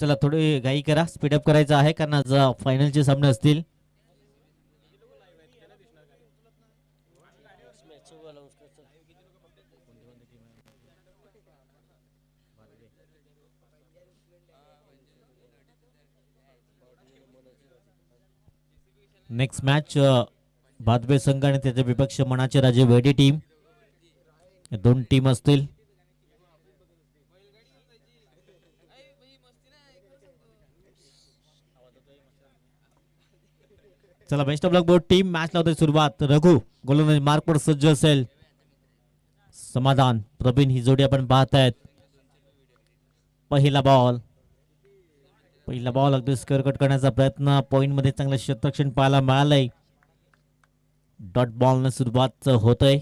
चला थोडी घाई करा, स्पीडअप करायचं आहे कारण आज फायनलचे सामने असतील. नेक्स्ट मॅच भादबे संघ आणि त्याच्या विपक्ष मनाचे राजे वेडी टीम, दोन टीम असतील. चला best of luck both team. Match लावते सुरुवात. रघु गोलंदाजी मार्कवर सज्ज असेल. समाधान प्रवीण ही जोडी आपण पाहतायत. पहिला बॉल अगदी स्कोअर कट करण्याचा प्रयत्न. पॉइंट मध्ये चांगलं क्षेत्ररक्षण पाहायला मिळालंय. डॉट बॉल न सुरुवात होतय.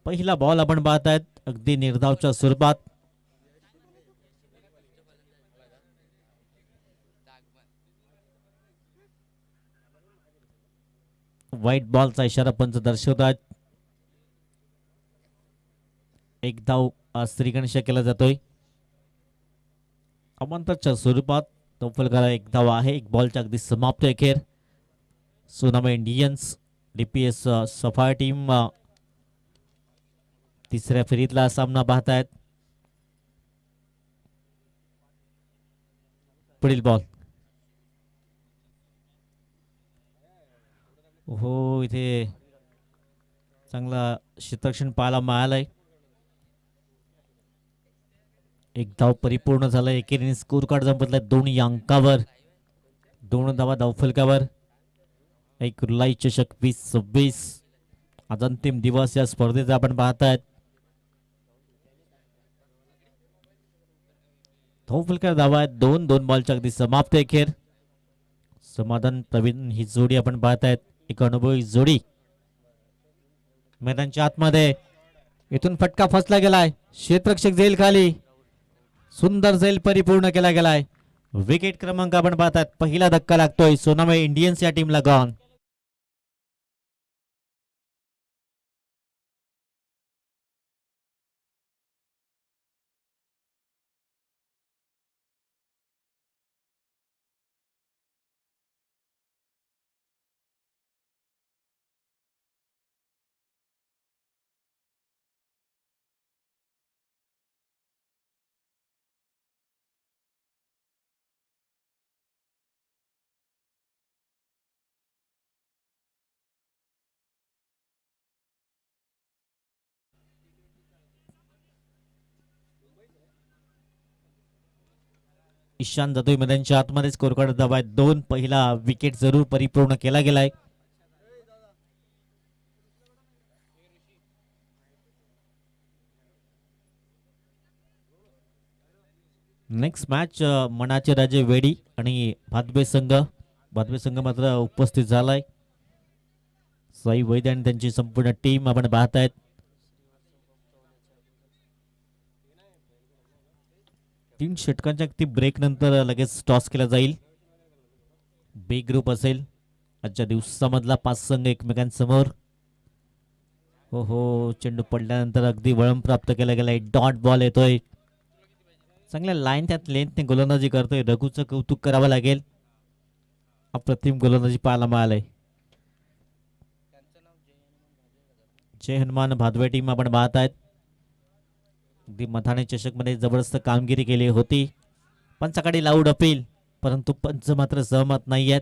पहिला बॉल आपण पाहतायत अगदी निर्धावच्या स्वरूपात. व्हाईट बॉलचा इशारा पंच दर्शवतात. एक धाव श्रीगणेश केला जातोय. अमांतरच्या स्वरूपात तोफल करा. एक धाव आहे. एक बॉलच्या अगदी समाप्त अखेर. सोनामा इंडियन्स डीपीएस सफायर टीम तिसऱ्या फेरीतला सामना पाहतायत. पुढील बॉल. हो इथे चांगला क्षेत्ररक्षण पाहायला मिळालंय. एक धाव परिपूर्ण झालं. एकेरीने स्कोर कार्ड संपतलाय 2 अंकावर. 2 धावा धावफलकावर. एक रुलाई चषक 2026 आज अंतिम दिवस या स्पर्धेचा आपण पाहतायत. धावफलकार धावा आहेत 2 बॉलच्या अगदी समाप्त अखेर. समाधान प्रवीण ही जोडी आपण पाहतायत. एक अनुभवी जोडी मैदानच्या आतमध्ये. इथून फटका फसला गेलाय. क्षेत्ररक्षक जाईल खाली. सुंदर झेल परिपूर्ण केला गेलाय. विकेट क्रमांक आपण पाहतात. पहिला धक्का लागतोय सोनामा इंडियन्स या टीमला. गॉन. ईशान जाधव मैदानच्या आतमध्ये. स्कोर कार्ड धावा आहेत 2. पहिला विकेट जरूर परिपूर्ण केला गेलाय. नेक्स्ट मॅच मनाचे राजे वेडी आणि भादबे संघ. भादबे संघ मात्र उपस्थित झालाय. साई वैद्य आणि त्यांची संपूर्ण टीम आपण पाहतायत. तीन षटकांच्या अगदी ब्रेक नंतर लगेच टॉस केला जाईल. बी ग्रुप असेल. आजच्या दिवसामधला 5 संघ एकमेकांसमोर. हो हो चेंडू पडल्यानंतर अगदी वळण प्राप्त केला गेलाय. डॉट बॉल येतोय. चांगल्या लाईन त्यात लेंथने गोलंदाजी करतोय. रघुचं कौतुक करावं लागेल. अप्रतिम गोलंदाजी पाहायला मिळालंय. जय हनुमान भादवे टीम आपण पाहतायत. अगदी मथाणे चषक मध्ये जबरदस्त कामगिरी केली होती. पंचाकडे लाऊड अपील परंतु पंच मात्र सहमत नाही आहेत.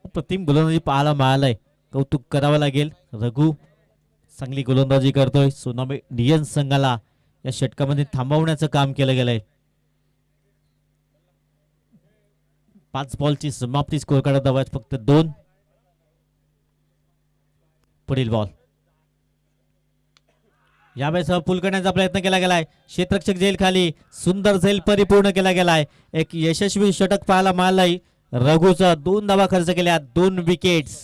अप्रतिम गोलंदाजी पाहायला मिळालंय. कौतुक करावं लागेल. रघु चांगली गोलंदाजी करतोय. सोनामा इंडियन्स संघाला या षटकामध्ये थांबवण्याचं काम केलं गेलंय. 5 बॉलची समाप्ती. स्कोर कार्ड धावा आहेत फक्त 2. पुढील बॉल. यावेळेस पूल करण्याचा प्रयत्न केला गेलाय. क्षेत्ररक्षक झेल खाली. सुंदर झेल परिपूर्ण केला गेलाय. एक यशस्वी षटक पाहायला मिळालंय. रघुचा 2 धावा खर्च केल्या. 2 विकेट्स.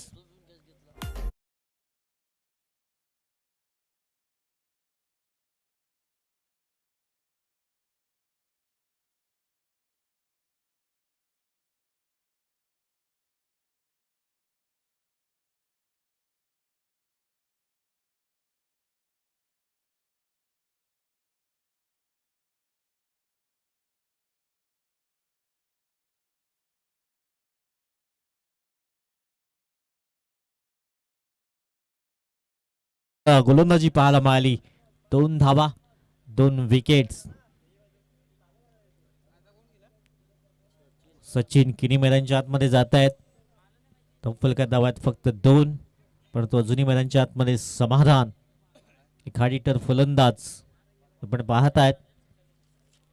गोलंदाजी पाहायला मिळाली. 2 धावा 2 विकेट्स. सचिन किनी मैदानाच्या आतमध्ये जात आहेत. तब्बल काय धावा आहेत फक्त 2, परंतु अजूनही मैदानाच्या आतमध्ये समाधान एखादीटर फलंदाज आपण पाहत आहेत.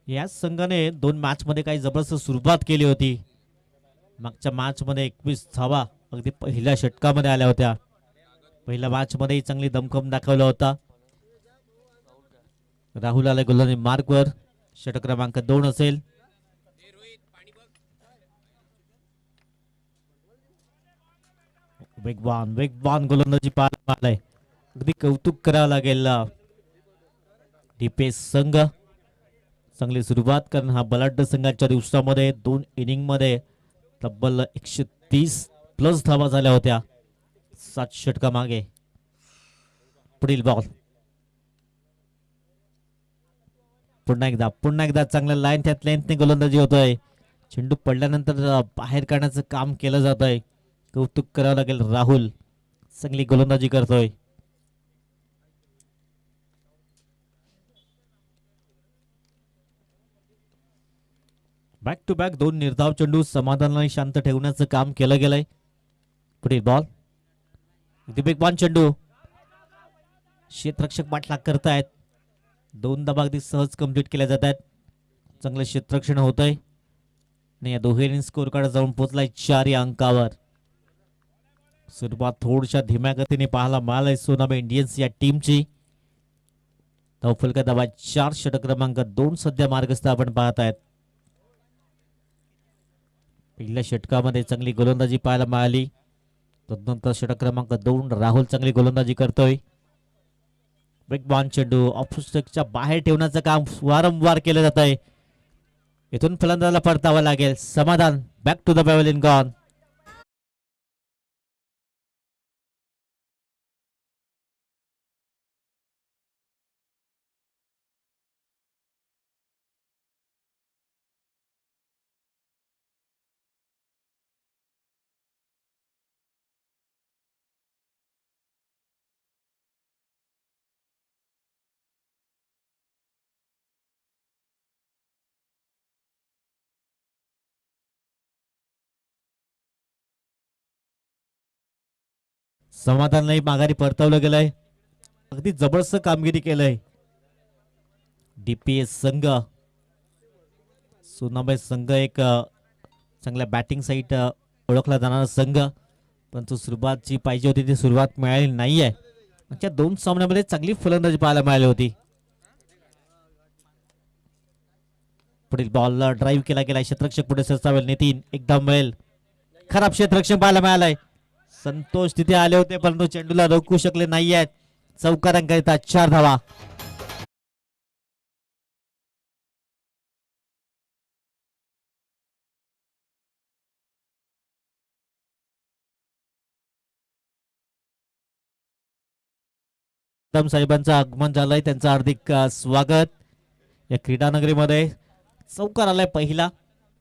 याच संघाने 2 मॅच मध्ये काही जबरदस्त सुरुवात केली होती. मागच्या मॅच मध्ये 21 धावा अगदी पहिल्या षटकामध्ये आल्या होत्या. पहिल्या मॅच मध्ये चांगली दमखम दाखवला होता. राहुल आला गोलंदाजी मार्कवर. षटक क्रमांक 2 असेल. वेगवान वेगवान गोलंदाजी पाहायला मिळालाय. अगदी कौतुक करावं लागेल डीपीएस संघ. चांगली सुरुवात कारण हा बलाढ्य संघाच्या दिवसामध्ये 2 इनिंग मध्ये तब्बल 130+ धावा झाल्या होत्या 7 षटका मागे. पुढील बॉल पुन्हा एकदा चांगल्या लाईन त्यात लेंथने गोलंदाजी होतोय. चेंडू पडल्यानंतर बाहेर काढण्याचं काम केलं जात आहे. कौतुक करावं लागेल. राहुल चांगली गोलंदाजी करतोय. बॅक टू बॅक 2 निर्धाव चेंडू समाधानाने शांत ठेवण्याचं काम केलं गेलंय. पुढील बॉल वेगवान चेंडू. क्षेत्ररक्षक पाठलाग करतायत. 2 धावा अगदी सहज कंप्लीट केल्या जात आहेत. चांगलं क्षेत्ररक्षण होत आहे आणि या दोघांनी स्कोर कार्ड जाऊन पोहोचलाय 4 या अंकावर. सुरुवात थोडशा धीम्या गतीने पाहायला मिळालंय सोनाबे इंडियन्स या टीमची. धावफलक धावा 4. षटक क्रमांक 2 सध्या मार्गस्थ आपण पाहत आहेत. पहिल्या षटकामध्ये चांगली गोलंदाजी पाहायला मिळाली. तदनंतर षटक क्रमांक 2 राहुल चांगली गोलंदाजी करतोय. वेगवान चेंडू ऑफस्टकच्या बाहेर ठेवण्याचं काम वारंवार केलं जात आहे. इथून फलंदाजाला परतावं लागेल. Samadhan back to the pavilion gone. समाधानलाही माघारी परतवलं गेलंय. अगदी जबरदस्त कामगिरी केलंय डीपीएस संघ. सोनाबाई संघ एक चांगल्या बॅटिंग साईट ओळखला जाणारा संघ, परंतु सुरुवात जी पाहिजे होती ती सुरुवात मिळाली नाहीये. मागच्या 2 सामन्यामध्ये चांगली फलंदाजी पाहायला मिळाली होती. पुढील बॉलला ड्राईव्ह केला गेला. क्षेत्ररक्षक पुढे सरसावेल. नितीन एकदा मिळेल. खराब क्षेत्ररक्षक पाहायला मिळालाय. संतोष तिथे आले होते परंतु चेंडूला रोखू शकले नाही आहेत. चौकारांकरिता 4 धावा. साहेबांचं आगमन झालंय. त्यांचं हार्दिक स्वागत या क्रीडानगरीमध्ये. चौकार आलाय पहिला.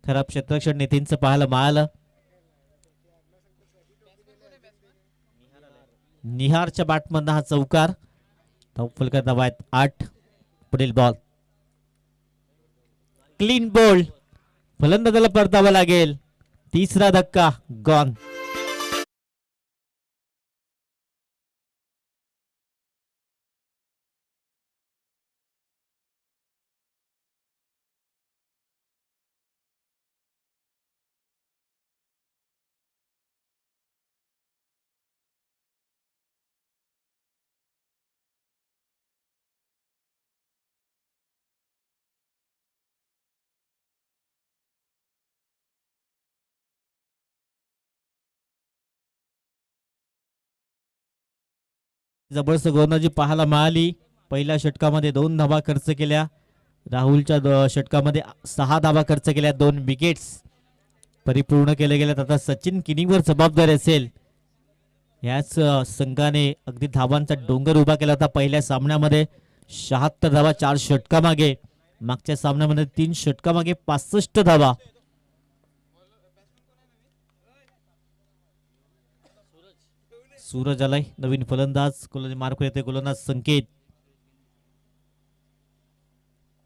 खराब क्षेत्ररक्षण नितीनचं पाहायला मिळालं. निहारच्या बॅटमधनं हा चौकार. धावफलक धावा आहेत 8. पुढील बॉल क्लीन बॉल. फलंदाजाला परतावं लागेल. 3रा धक्का गॉन. जबरदस्त गोलंदाजी पाहायला मिळाली. पहिल्या षटकामध्ये 2 धावा खर्च केल्या. राहुलच्या षटकामध्ये 6 धावा खर्च केल्या. 2 विकेट्स परिपूर्ण केले गेल्यात. आता सचिन किनीवर जबाबदारी असेल. याच संघाने अगदी धावांचा डोंगर उभा केला होता पहिल्या सामन्यामध्ये. 76 धावा 4 षटकामागे. मागच्या सामन्यामध्ये 3 षटकामागे 65 धावा. सूरज आलाय नवीन फलंदाज. मार्क येते गोलंदाज संकेत.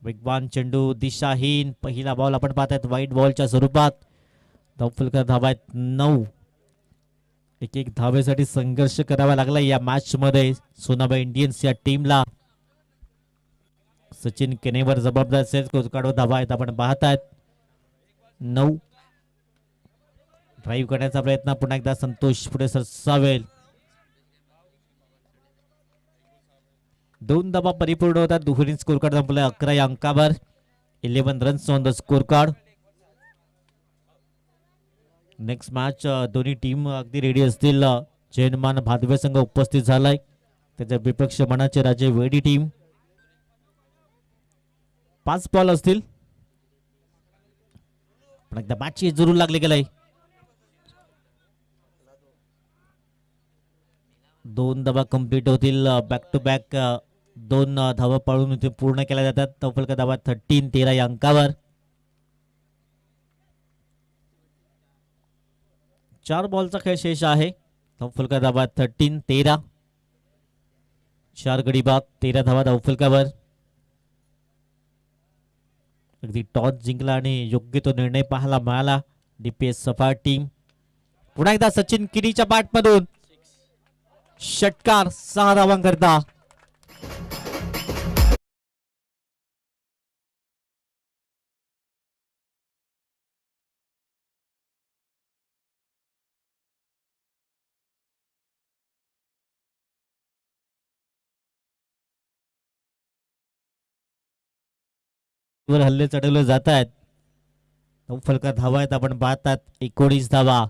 वेगवान चेंडू दिशाहीन. पहिला बॉल आपण पाहतायत व्हाईट बॉलच्या स्वरूपात. धावफलक धावा आहेत 9. एक एक धावेसाठी संघर्ष करावा लागला या मॅच मध्ये सोनाबाई इंडियन्स या टीमला. सचिन केनेवर जबाबदार असेल. कोचकाडवर धावा आहेत आपण पाहतायत 9. ड्राईव्ह करण्याचा प्रयत्न पुन्हा एकदा संतोष पुढे सरसावेल. 2 धावा परिपूर्ण होतात. दुहेरी स्कोर कार्ड संपला 11 या अंकावर. 11 runs on the score card. Next match दोन्ही टीम अगदी रेडी असतील. जयनमान भादवे संघ उपस्थित झालाय. त्याच्या विपक्ष मनाचे राजे वेडी टीम. 5 बॉल असतील. पण एकदा मॅच जरूर लागले गेलाय. 2 धावा कंप्लीट होतील. बॅक टू बॅक 2 धावा पळून इथे पूर्ण केल्या जातात. तफलक धावा 13 या अंकावर. 4 बॉलचा खेळ शेष आहे. धावफलका धावा 13. 4 गडी बाद 13 धावा धावफलकावर. अगदी टॉस जिंकला आणि योग्य तो निर्णय पाहायला मिळाला डीपीएस सफार टीम. पुन्हा एकदा सचिन किनीच्या बॅटमधून षटकार 6 धावांकरता. हल्ले चढवले जात आहेत. फलका धावा आहेत आपण पाहतात 19 धावा.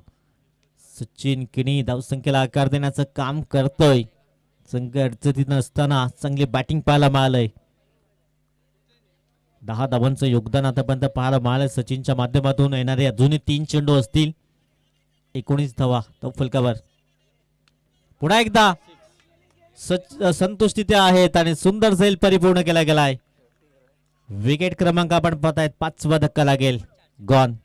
सचिन किनी धावसंख्येला आकार देण्याचं काम करतोय. संघ अडचणीत नसताना चांगली बॅटिंग पाहायला मिळालंय. 10 धावांचं योगदान आतापर्यंत पाहायला मिळालंय सचिनच्या माध्यमातून. येणारे अजूनही 3 चेंडू असतील. 19 धावा फलकावर. पुन्हा एकदा संतोष तिथे आहेत आणि सुंदर झेल परिपूर्ण केला गेलाय. विकेट क्रमांक आपण पाहतायत 5वा धक्का लागेल. गॉन.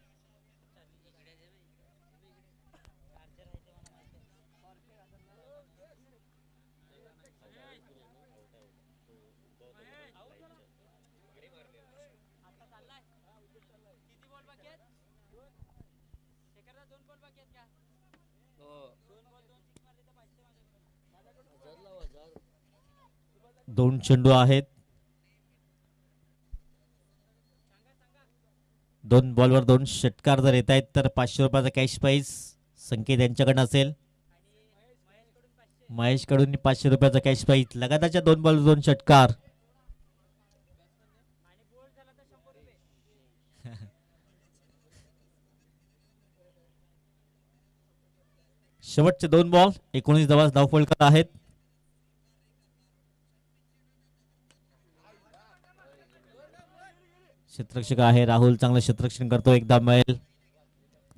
दोन चेंडू आहेत. 2 बॉलवर 2 षटकार जर येत आहेत तर 500 रुपयाचा कॅश प्राइज संकेत यांच्याकडे असेल. महेश कडून 500 रुपयाचा कॅश प्राइज. लगातारच्या 2 बॉल 2 षटकार. शेवटचे 2 बॉल 19 धावा धावफलक आहेत. क्षेत्ररक्षक आहे राहुल. चांगलं क्षेत्ररक्षण करतो. एकदा मैल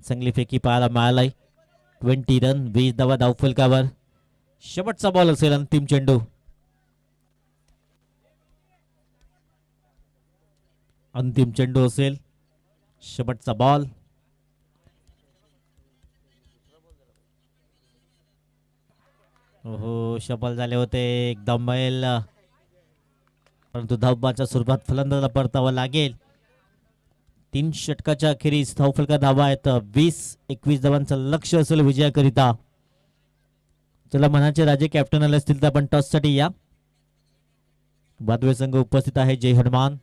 चांगली फेकी पाहायला मिळालाय. 20 रन 20 धावा धावफलकावर. शेवटचा बॉल असेल. अंतिम चेंडू. अंतिम चेंडू असेल. शेवटचा बॉल. हो शफल झाले होते एकदम मैल. परंतु धावबाच्या स्वरूपात फलंदाजाला परतावा लागेल. 3 षटकाच्या अखेरीस धावफलका धावा आहेत 20-21 धावांचं लक्ष असेल विजयाकरिता. चला मनाचे राजे कॅप्टन आले असतील तर आपण टॉस साठी या. भादवे संघ उपस्थित आहे. जय हनुमान.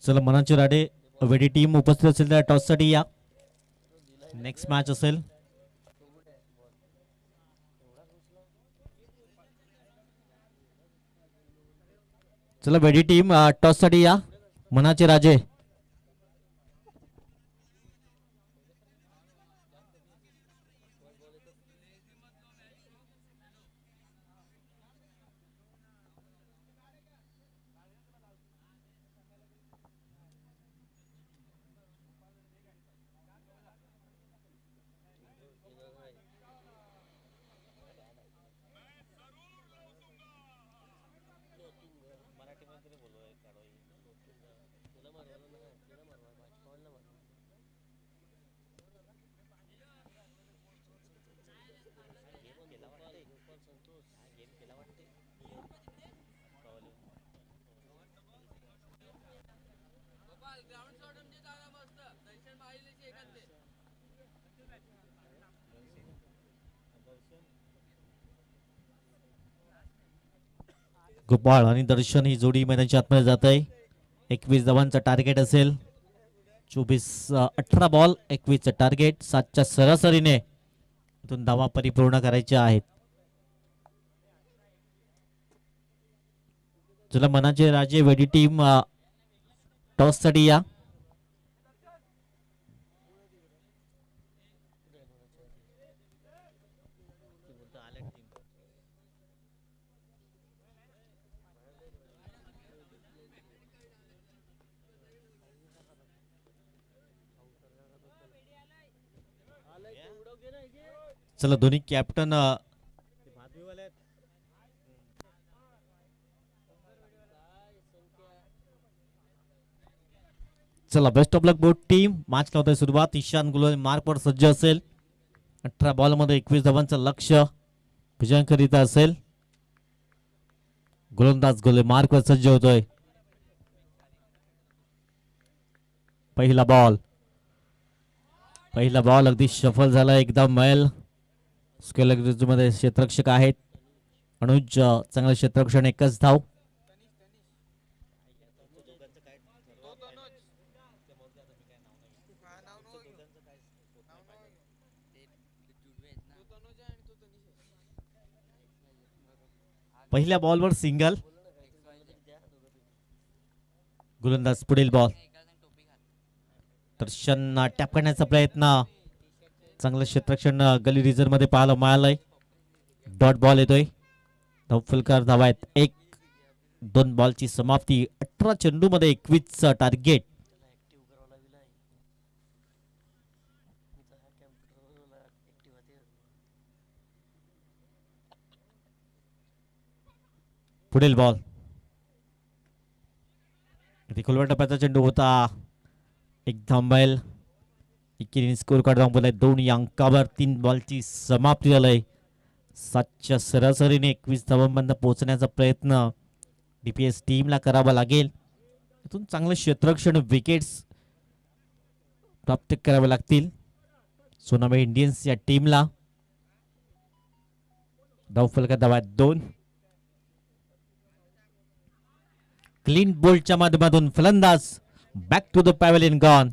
चला मनाचे राडे वेडी टीम उपस्थित असेल त्या टॉस साठी या. नेक्स्ट मॅच असेल. चला वेडी टीम टॉस साठी या. मनाचे राजे. गोपाळ आणि दर्शन ही जोडी मैदानाच्या आतमध्ये जात आहे. 21 धावांचा टार्गेट असेल. 18 बॉल 21 टार्गेट. 7च्या सरासरीने इथून धावा परिपूर्ण करायच्या आहेत. चला मनाचे राजे वेडी टीम टॉस साठी या. चला दोन्ही कॅप्टन चला best of luck both team. Match होत आहे सुरुवात. ईशान गुलाल मार्कवर सज्ज असेल. 18 बॉल मध्ये 21 धावांचं लक्ष्य विजयांकरिता असेल. गोलंदाज गोले मार्कवर सज्ज होतोय. पहिला बॉल अगदी सफल झाला. एकदम मैल मध्ये क्षेत्ररक्षक आहेत. अनुज चांगलं क्षेत्ररक्षण. एकच धाव. पहिल्या बॉलवर सिंगल. गोलंदाज पुढील बॉल. दर्शन टॅप करण्याचा प्रयत्न. चांगलं क्षेत्ररक्षण गली रिझर्व मध्ये पाहायला मिळालंय. डॉट बॉल येतोय. धावफलकार धावा आहेत. 1-2 बॉलची समाप्ती. 18 चेंडू मध्ये 21 टार्गेट. पुढील बॉल. खोलवर टप्प्याचा चेंडू होता. एक धांबेल. एकीने स्कोर कार्ड दाखवलाय 2 या अंकावर. 3 बॉलची समाप्ती झालंय. 7च्या सरासरीने 21 धावांपर्यंत पोहोचण्याचा प्रयत्न डीपीएस टीमला करावा लागेल. इथून चांगलं क्षेत्ररक्षण विकेट्स प्राप्त करावे लागतील सोनाबाई इंडियन्स या टीमला. धावफलक धावा 2. क्लीन बोल्टच्या माध्यमातून फलंदाज back to the pavilion gone.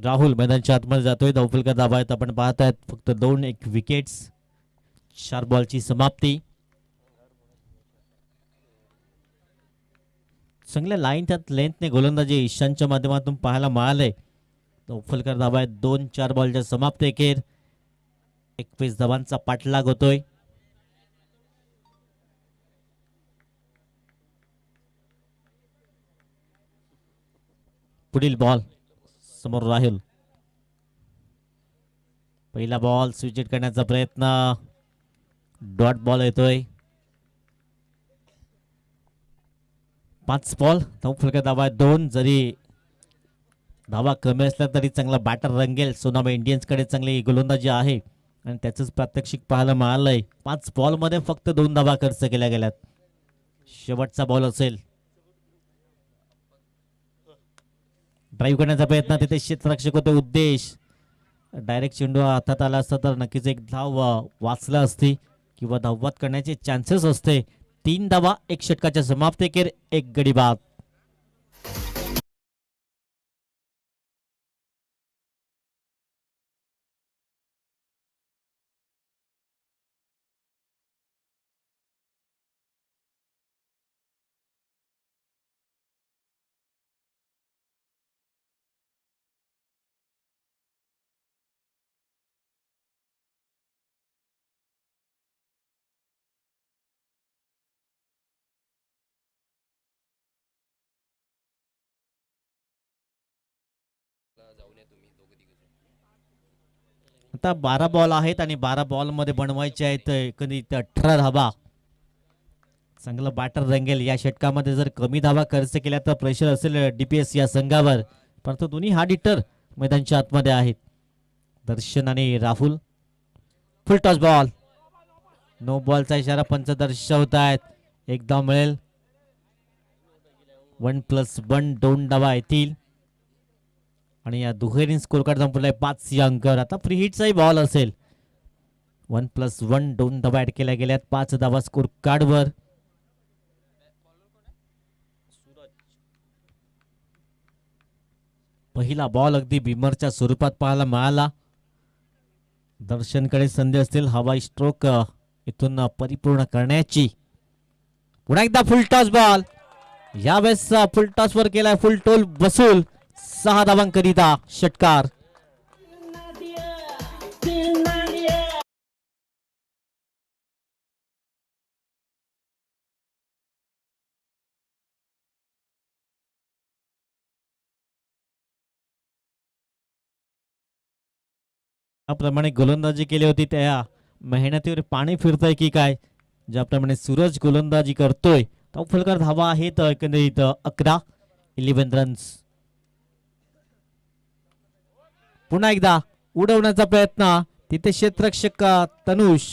Rahul मैदानच्या आतमध्ये जातोय. धावफलका धावा आहेत आपण पाहत आहेत. फक्त 2 एक विकेट्स, 4 बॉलची समाप्ती. चांगल्या लाईन त्यात लेंथने गोलंदाजी ईशानच्या माध्यमातून पाहायला मिळालंय. धावफलका धावा आहेत 2 4 बॉलच्या समाप्ती अखेर 21 धावांचा पाठलाग होतोय. पुढील बॉल समोर राहुल. पहिला बॉल स्विच करण्याचा प्रयत्न, डॉट बॉल येतोय. 5 बॉल धावफलका धावा 2. जरी धावा कमी असल्या तरी चांगला बॅटर रंगेल. सोनामा इंडियन्स कडे चांगली गोलंदाजी आहे आणि त्याचंच प्रात्यक्षिक पाहायला मिळालंय. 5 बॉल मध्ये फक्त 2 धावा खर्च केल्या गेल्यात. शेवटचा बॉल असेल. ड्राईव्ह करण्याचा प्रयत्न, तिथे क्षेत्ररक्षक होते उद्देश. डायरेक्ट चेंडू हातात आला असता तर नक्कीच एक धाव वाचला असती किंवा धावबाद करण्याचे चान्सेस असते. 3 धावा 1 षटकाच्या समाप्ती अखेर 1 गडी बाद. आता 12 बॉल आहेत आणि 12 बॉल मध्ये बनवायचे आहेत एकंदरीत 18 धावा. चांगलं बॅटर रंगेल. या षटकामध्ये जर कमी धावा खर्च केल्या तर प्रेशर असेल डीपीएस या संघावर, परंतु दोन्ही हार्ड हिटर मैदानच्या आतमध्ये आहेत. दर्शन आणि Rahul. Full toss ball, no बॉलचा इशारा पंच दर्शवत आहेत. एकदा मिळेल. 1+1 2 धावा येतील आणि या दुहेरी स्कोर कार्ड संपलाय 5 या अंकावर. आता फ्री हिटचाही बॉल असेल. 1+1 2 धावा ऍड केल्या गेल्यात 5 धावा स्कोर कार्डवर. पहिला बॉल अगदी बिमरच्या स्वरूपात पाहायला मिळाला. दर्शनकडे संधी असतील हवाई स्ट्रोक इथून परिपूर्ण करण्याची. पुन्हा एकदा फुल टॉस बॉल, यावेळेस फुल टॉस वर केलाय. फुल टोल बसूल 6 धावांकरिता षटकार. त्याप्रमाणे गोलंदाजी केली होती त्या मेहनतीवर पाणी फिरतंय की काय. ज्याप्रमाणे सूरज गोलंदाजी करतोय. फलकार धावा आहेत एकंदरीत 11 11 रन्स. पुन्हा एकदा उडवण्याचा प्रयत्न, तिथे क्षेत्ररक्षक तनुष.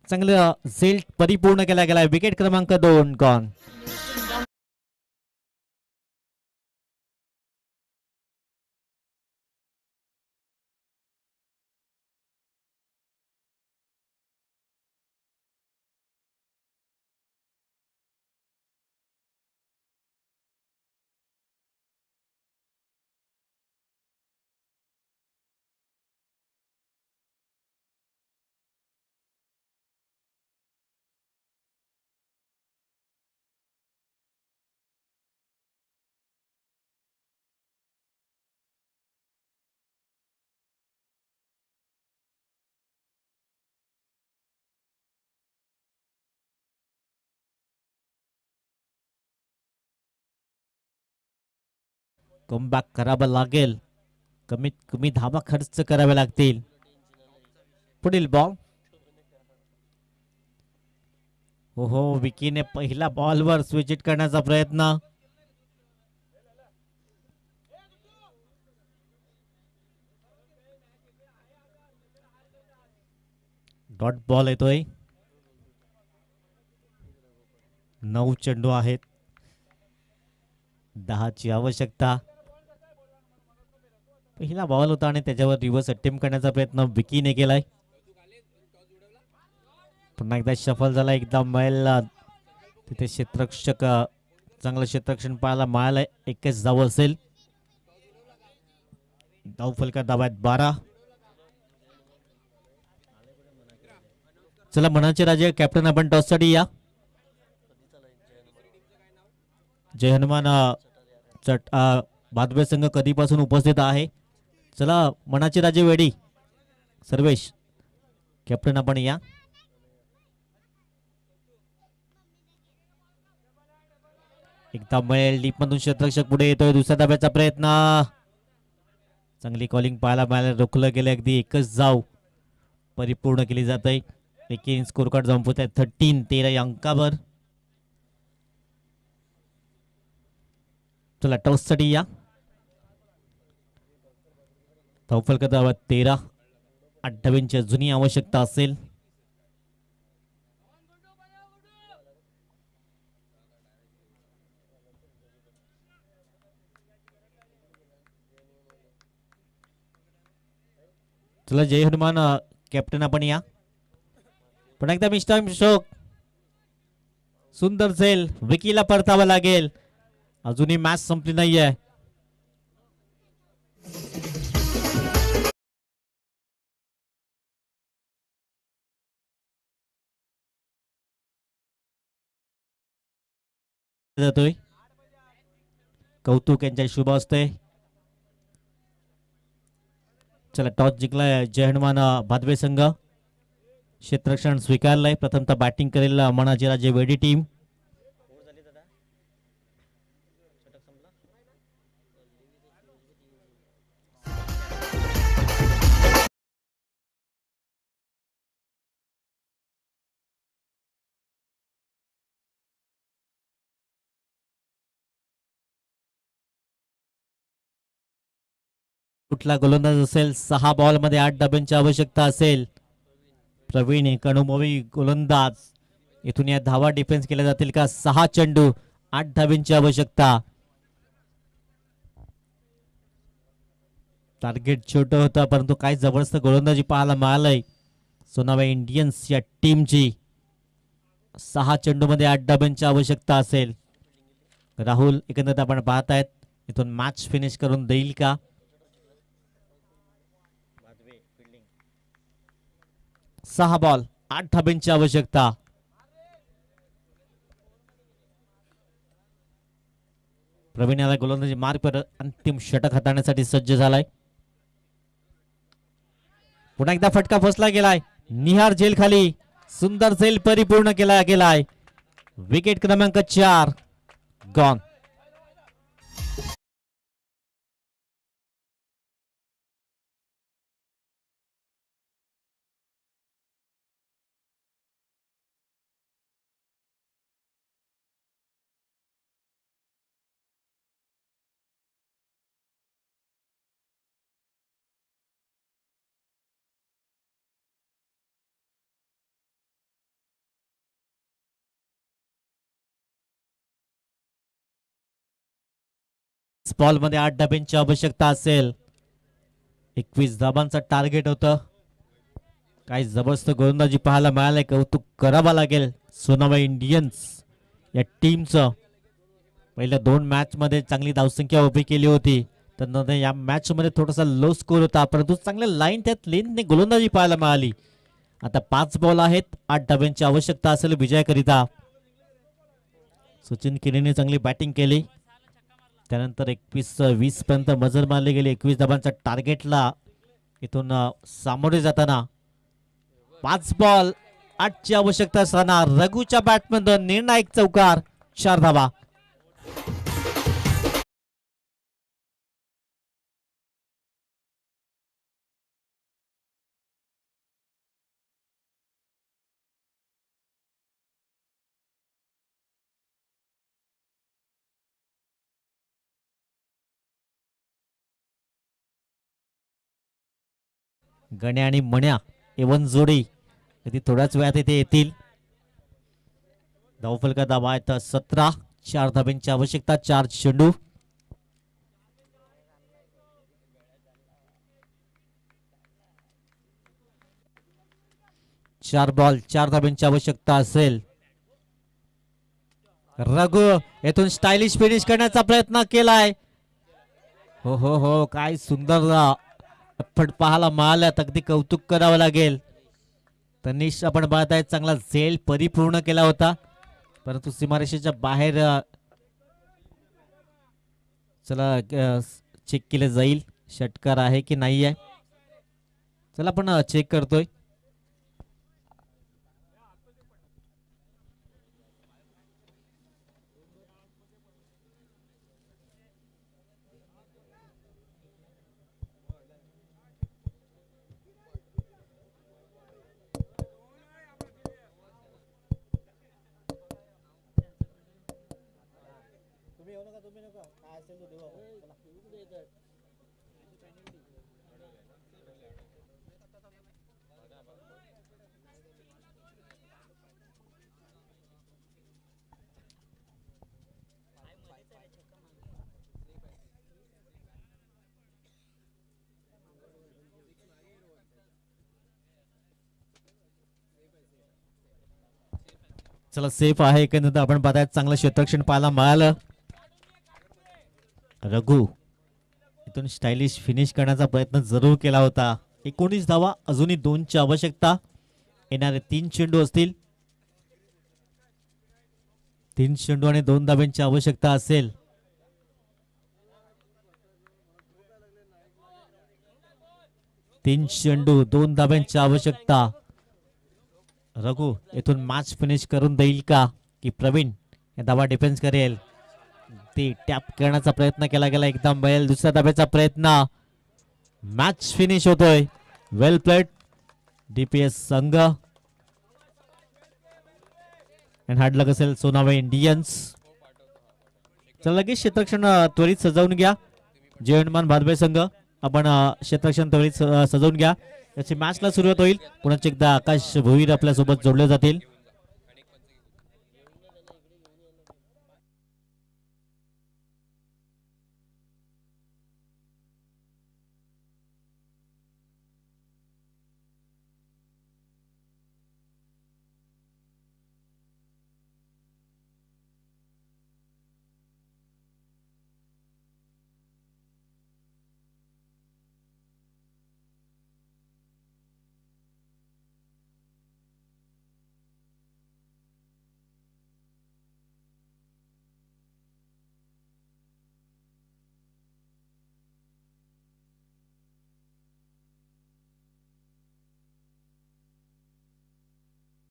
चांगलं झेल परिपूर्ण केला गेलाय. विकेट क्रमांक 2 गॉन. कमबॅक करावा लागेल. कमीत कमी धावा खर्च करावे लागतील. पुढील बॉल. हो विकीने पहिल्या बॉलवर स्विच हिट करण्याचा प्रयत्न. डॉट बॉल येतोय. 9 चेंडू आहेत, 10ची आवश्यकता. पहिला बॉल होता आणि त्याच्यावर रिव्हर्स अटेम्प्ट करण्याचा प्रयत्न विकीने केलाय. पुन्हा एकदा शफल झाला. एकदा मैल तिथे क्षेत्ररक्षक चांगलं क्षेत्ररक्षण पाहायला मिळालंय. 21 धाव असेल. धावफलका दाबात 12. चला मनाचे राजे कॅप्टन आपण टॉससाठी या. जय हनुमान भादवे संघ कधीपासून उपस्थित आहे. चला मनाचे राजे वेडी सर्वेश कॅप्टन आपण या. एकदा मिळेल डीप मधून क्षेत्ररक्षक पुढे येतोय. दुसऱ्या धाब्याचा प्रयत्न. चांगली कॉलिंग पाहायला मिळालं. रोखलं गेलं. अगदी एकच जाव परिपूर्ण केली जात आहे. एकीन स्कोर कार्ड जाऊन पोहोचत 13 या अंकावर. चला टॉस साठी या. धावफलका दाबात 13. 8 धाब्यांची जुनी आवश्यकता असेल. चला जय हनुमान कॅप्टन आपण या. पण एकदा मिस्टर शोक सुंदर झेल विकीला परतावं लागेल. अजूनही मॅच संपली नाहीये. जातोय कौतुक यांच्या शुभ असते. चला टॉस जिंकलाय जय हनुमान भादवे संघ. क्षेत्ररक्षण स्वीकारलंय. प्रथमतः बॅटिंग करेल मनाची राजे वेडी टीम. कुठला गोलंदाज असेल. 6 बॉल मध्ये 8 धाब्यांची आवश्यकता असेल. प्रवीण कणुमोवी गोलंदाज. इथून या धावा डिफेन्स केल्या जातील का. 6 चेंडू 8 धाब्यांची आवश्यकता. टार्गेट छोटं होतं परंतु काय जबरदस्त गोलंदाजी पाहायला मिळालंय सोनाबाई इंडियन्स या टीमची. 6 चेंडू मध्ये 8 धाब्यांची आवश्यकता असेल. राहुल एकंदरीत आपण पाहतायत इथून मॅच फिनिश करून देईल का. 6 बॉल 8 धाब्यांची आवश्यकता. प्रवीण याला गोलंदाजी मार्ग पर अंतिम षटक हाताळण्यासाठी सज्ज झालाय. पुन्हा एकदा फटका फसला गेलाय. निहार झेल खाली. सुंदर झेल परिपूर्ण केला गेलाय. विकेट क्रमांक 4 गॉन. बॉल मध्ये 8 धाब्यांची आवश्यकता असेल. 21 धाबांचं टार्गेट होतं. काय जबरदस्त गोलंदाजी पाहायला मिळालंय. कौतुक करावं लागेल सोनाबाई इंडियन्स या टीमचं. पहिल्या 2 मॅच मध्ये चांगली धावसंख्या उभी केली होती. तर या मॅच मध्ये थोडासा लो स्कोर होता परंतु चांगल्या लाईन त्यात लेनने गोलंदाजी पाहायला मिळाली. आता 5 बॉल आहेत. 8 धाब्यांची आवश्यकता असेल विजयाकरिता. सचिन किनीने चांगली बॅटिंग केली. त्यानंतर 21-20 पर्यंत मजल मारली गेली. 21 धाबांच्या टार्गेटला इथून सामोरे जाताना 5 बॉल 8 ची आवश्यकता असताना रघुच्या बॅटमधून निर्णायक चौकार. 4 धावा. गण्या आणि मण्या एवन जोडी ती थोड्याच वेळात इथे येतील. धावफलका दाबा आहेत 17. 4 धाब्यांची आवश्यकता. 4 चेंडू. चार बॉल 4 धाब्यांची आवश्यकता असेल. रघु येथून स्टायलिश फिनिश करण्याचा प्रयत्न केलाय. हो हो हो काय सुंदर फट पाहायला मिळाल्यात, अगदी कौतुक करावं लागेल. तनिष आपण पाहत आहेत चांगला झेल परिपूर्ण केला होता, परंतु सीमारेषेच्या बाहेर चला चेक केलं जाईल षटकार आहे की नाही आहे. चला आपण चेक करतोय. चला सेफ आहे एकंदरीत आपण पाहतायत चांगलं क्षेत्ररक्षण पाहायला मिळालं. रघु इथून स्टायलिश फिनिश करण्याचा प्रयत्न जरूर केला होता. 19 धावा, अजूनही 2ची आवश्यकता. येणारे 3 चेंडू असतील, 3 चेंडू आणि 2 धाब्यांची आवश्यकता असेल. तीन चेंडू 2 धाब्यांची आवश्यकता. रघु इथून मॅच फिनिश करून देईल का की प्रवीण या धावा डिफेन्स करेल. ते टॅप करण्याचा प्रयत्न केला गेला, एकदम बैल. दुसऱ्या धाब्याचा प्रयत्न, मॅच फिनिश होतोय. वेल प्लेड डीपीएस संघ. हाडलक असेल सोनावे इंडियन्स. चला लगेच क्षेत्ररक्षण त्वरित सजवून घ्या. जय हनुमान भादवे संघ आपण क्षेत्ररक्षण त्वरित सजवून घ्या. याची मॅचला सुरुवात होईल. पुन्हा एकदा आकाश भोईर आपल्या सोबत जोडले जातील.